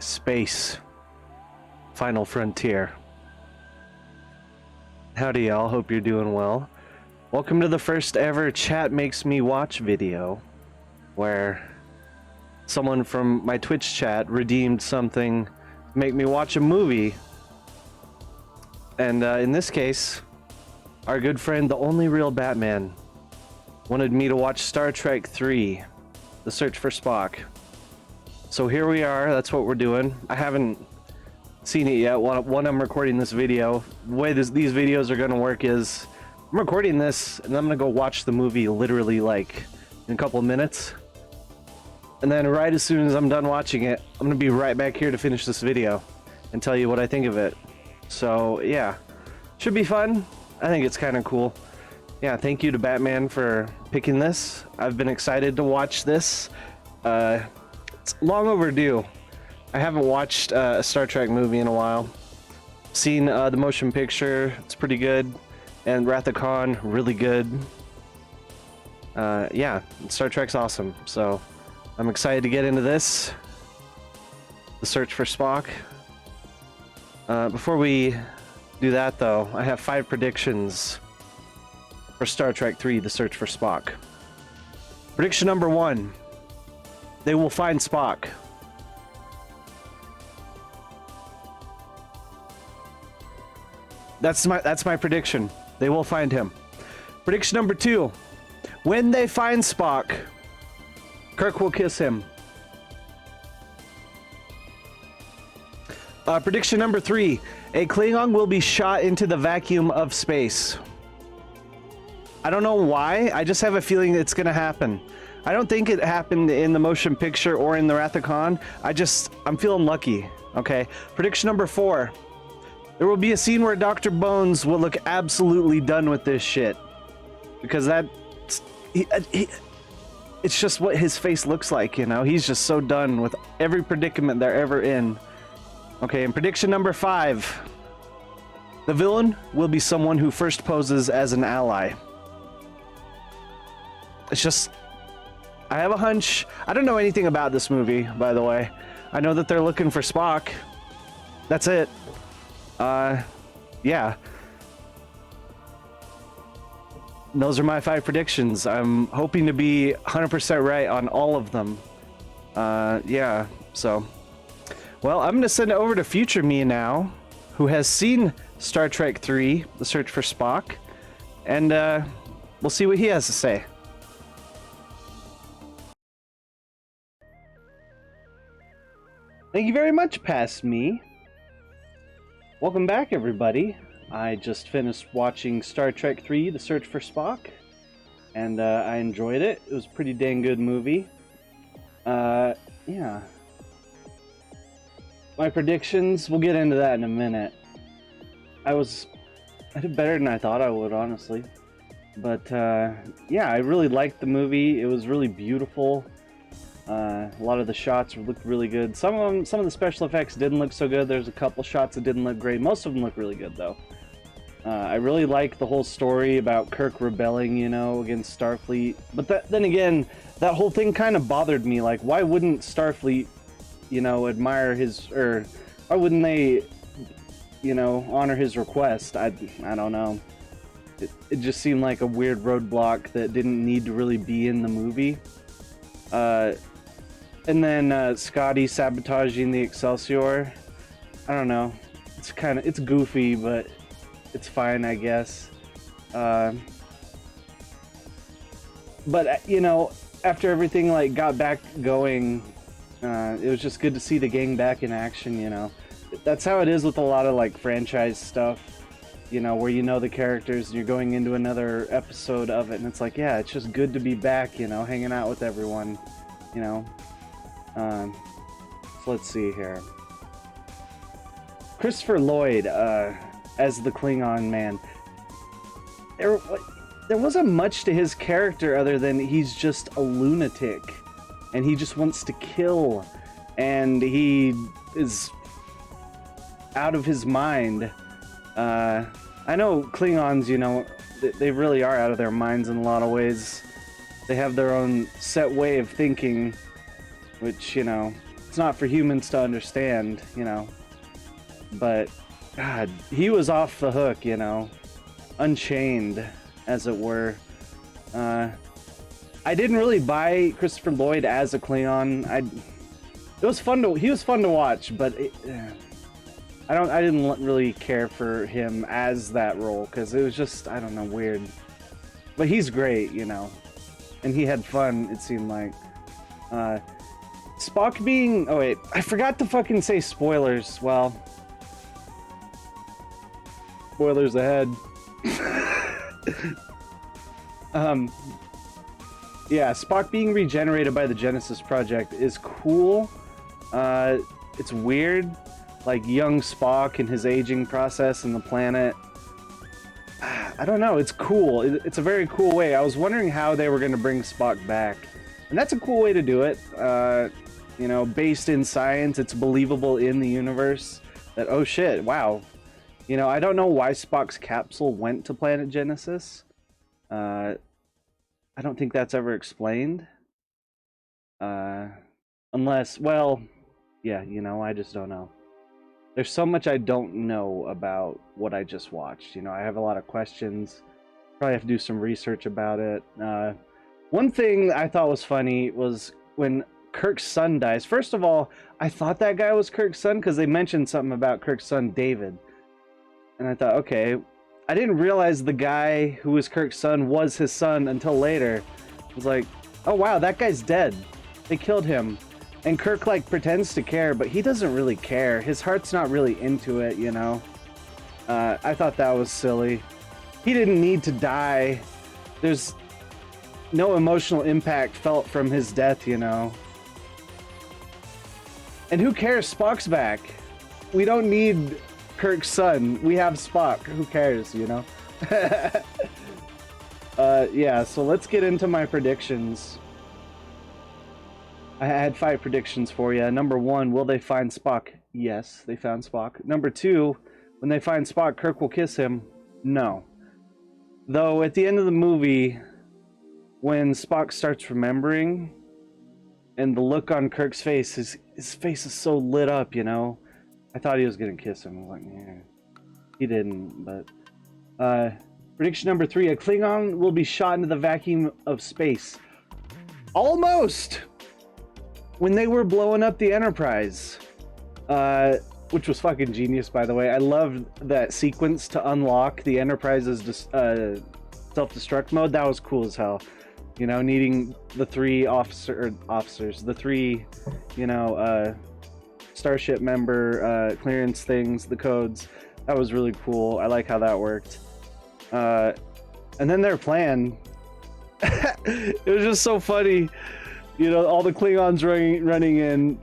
Space. Final Frontier. Howdy y'all, hope you're doing well. Welcome to the first ever Chat Makes Me Watch video, where someone from my Twitch chat redeemed something to make me watch a movie. And in this case, our good friend, the only real Batman, wanted me to watch Star Trek 3, The Search for Spock. So here we are, that's what we're doing. I haven't seen it yet. When I'm recording this video, the way these videos are going to work is I'm recording this and I'm going to go watch the movie literally like in a couple of minutes. And then right as soon as I'm done watching it, I'm going to be right back here to finish this video and tell you what I think of it. So yeah, should be fun. I think it's kind of cool. Yeah, thank you to Batman for picking this. I've been excited to watch this. It's long overdue. I haven't watched a Star Trek movie in a while. Seen the motion picture, it's pretty good. And Wrath of Khan, really good. Yeah, Star Trek's awesome. So I'm excited to get into this. The Search for Spock. Before we do that though, I have 5 predictions for Star Trek 3, The Search for Spock. Prediction number 1. They will find Spock. That's my prediction. They will find him. Prediction number 2. When they find Spock, Kirk will kiss him. Prediction number 3. A Klingon will be shot into the vacuum of space. I don't know why. I just have a feeling it's gonna happen. I don't think it happened in the motion picture or in the Wrath of Khan. I'm feeling lucky. Okay. Prediction number 4. There will be a scene where Dr. Bones will look absolutely done with this shit. Because it's just what his face looks like, you know? He's just so done with every predicament they're ever in. Okay, and prediction number 5. The villain will be someone who first poses as an ally. It's just... I have a hunch. I don't know anything about this movie, by the way. I know that they're looking for Spock. That's it. Yeah. Those are my 5 predictions. I'm hoping to be 100% right on all of them. Yeah, so... Well, I'm going to send it over to future me now, who has seen Star Trek 3, The Search for Spock, and we'll see what he has to say. Thank you very much, past me. Welcome back, everybody. I just finished watching Star Trek 3, The Search for Spock, and I enjoyed it. It was a pretty dang good movie. Yeah. My predictions, we'll get into that in a minute. I did better than I thought I would, honestly. But, yeah, I really liked the movie. It was really beautiful. A lot of the shots looked really good. Some of the special effects didn't look so good. There's a couple shots that didn't look great. Most of them look really good, though. I really like the whole story about Kirk rebelling, you know, against Starfleet. But then again, that whole thing kind of bothered me. Like, why wouldn't Starfleet, you know, admire his, or why wouldn't they, you know, honor his request? I don't know. It just seemed like a weird roadblock that didn't need to really be in the movie. And then Scotty sabotaging the Excelsior. I don't know. It's goofy, but it's fine, I guess. But you know, after everything like got back going, it was just good to see the gang back in action. You know, that's how it is with a lot of like franchise stuff. You know, where you know the characters and you're going into another episode of it, and it's like, yeah, it's just good to be back. You know, hanging out with everyone. You know. So let's see here. Christopher Lloyd as the Klingon man. There wasn't much to his character other than he's just a lunatic and he just wants to kill and he is out of his mind. I know Klingons, you know, they really are out of their minds in a lot of ways. They have their own set way of thinking, which, you know, it's not for humans to understand, you know. But God, he was off the hook, you know, unchained, as it were. I didn't really buy Christopher Lloyd as a Klingon. He was fun to watch, but I didn't really care for him as that role because it was just, I don't know, weird. But he's great, you know, and he had fun. It seemed like Spock being. Oh wait, I forgot to fucking say spoilers. Well, spoilers ahead. Yeah, Spock being regenerated by the Genesis Project is cool. It's weird, like young Spock and his aging process and the planet. I don't know, it's cool. It's a very cool way. I was wondering how they were going to bring Spock back. And that's a cool way to do it. You know, based in science, it's believable in the universe that, oh shit, wow. You know, I don't know why Spock's capsule went to planet Genesis. I don't think that's ever explained. Unless, well, yeah, you know, I just don't know. There's so much I don't know about what I just watched. You know, I have a lot of questions. Probably have to do some research about it. One thing I thought was funny was when Kirk's son dies. First of all, I thought that guy was Kirk's son because they mentioned something about Kirk's son, David. And I thought, okay, I didn't realize the guy who was Kirk's son was his son until later. I was like, oh wow, that guy's dead. They killed him. And Kirk, like, pretends to care, but he doesn't really care. His heart's not really into it, you know? I thought that was silly. He didn't need to die. There's no emotional impact felt from his death, you know? And who cares? Spock's back. We don't need Kirk's son. We have Spock. Who cares, you know? Yeah, so let's get into my predictions. I had 5 predictions for you. Number 1, will they find Spock? Yes, they found Spock. Number 2, when they find Spock, Kirk will kiss him. No. Though at the end of the movie, when Spock starts remembering, and the look on Kirk's face, his face is so lit up, you know? I thought he was gonna kiss him. I was like, yeah. He didn't, but... prediction number 3, a Klingon will be shot into the vacuum of space. Almost! When they were blowing up the Enterprise, which was fucking genius, by the way. I loved that sequence to unlock the Enterprise's self-destruct mode. That was cool as hell. You know, needing the 3 officers, the 3, you know, Starship member clearance things, the codes. That was really cool. I like how that worked. And then their plan. It was just so funny. You know, all the Klingons running in,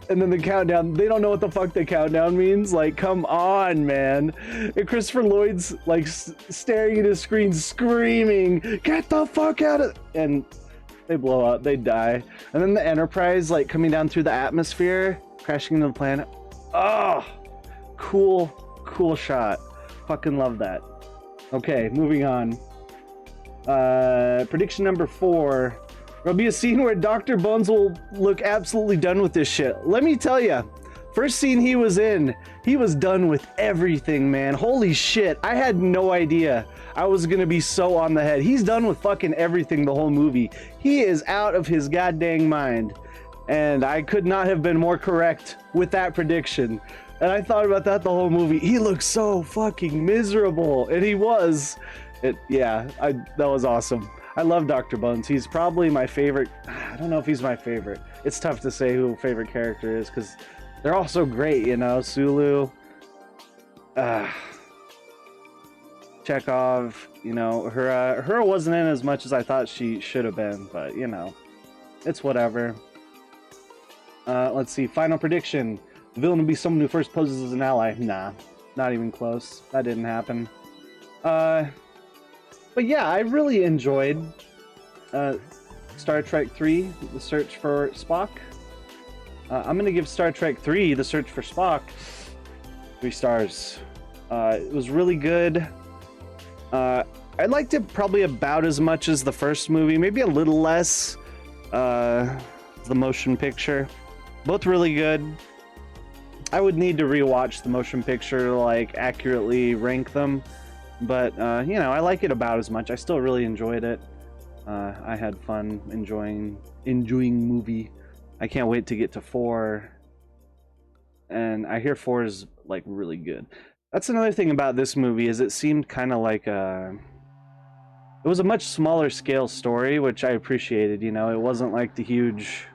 and then the countdown. They don't know what the fuck the countdown means. Like, come on, man. And Christopher Lloyd's like staring at his screen, screaming, "Get the fuck out of!" And they blow up. They die. And then the Enterprise like coming down through the atmosphere, crashing into the planet. Oh, cool shot. Fucking love that. Okay, moving on. Prediction number 4. There'll be a scene where Dr. Bones will look absolutely done with this shit. Let me tell you, first scene he was in, he was done with everything, man. Holy shit, I had no idea I was gonna be so on the head. He's done with fucking everything the whole movie. He is out of his goddamn mind. And I could not have been more correct with that prediction. And I thought about that the whole movie. He looked so fucking miserable, and he was. Yeah, that was awesome. I love Dr. Bones. He's probably my favorite. I don't know if he's my favorite. It's tough to say who favorite character is because they're all so great, you know. Sulu, Chekhov, you know. Her wasn't in as much as I thought she should have been, but you know, it's whatever. Let's see. Final prediction: the villain will be someone who first poses as an ally. Nah, not even close. That didn't happen. But yeah, I really enjoyed Star Trek 3, The Search for Spock. I'm going to give Star Trek 3, The Search for Spock, 3 stars. It was really good. I liked it probably about as much as the first movie, maybe a little less, the motion picture. Both really good. I would need to rewatch the motion picture to like accurately rank them, but you know, I like it about as much. I still really enjoyed it. I had fun enjoying movie. I can't wait to get to 4, and I hear 4 is like really good. That's another thing about this movie, is it seemed kind of like it was a much smaller scale story, which I appreciated. You know, it wasn't like the huge,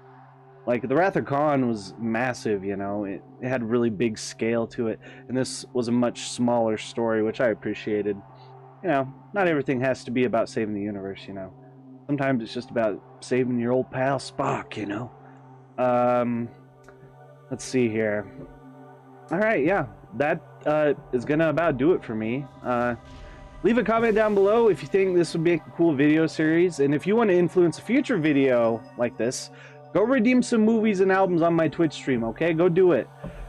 like the Wrath of Khan was massive. You know, it had really big scale to it, and this was a much smaller story, which I appreciated. You know, not everything has to be about saving the universe. You know, sometimes it's just about saving your old pal Spock. You know. Let's see here. All right, yeah, that is gonna about do it for me. Leave a comment down below if you think this would be a cool video series, and if you want to influence a future video like this, go redeem some movies and albums on my Twitch stream, okay? Go do it,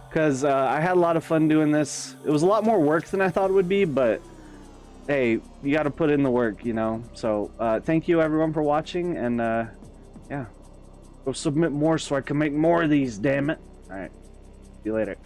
because I had a lot of fun doing this. It was a lot more work than I thought it would be, but hey, you got to put in the work, you know? So thank you everyone for watching, and yeah, go submit more so I can make more of these, damn it. All right, see you later.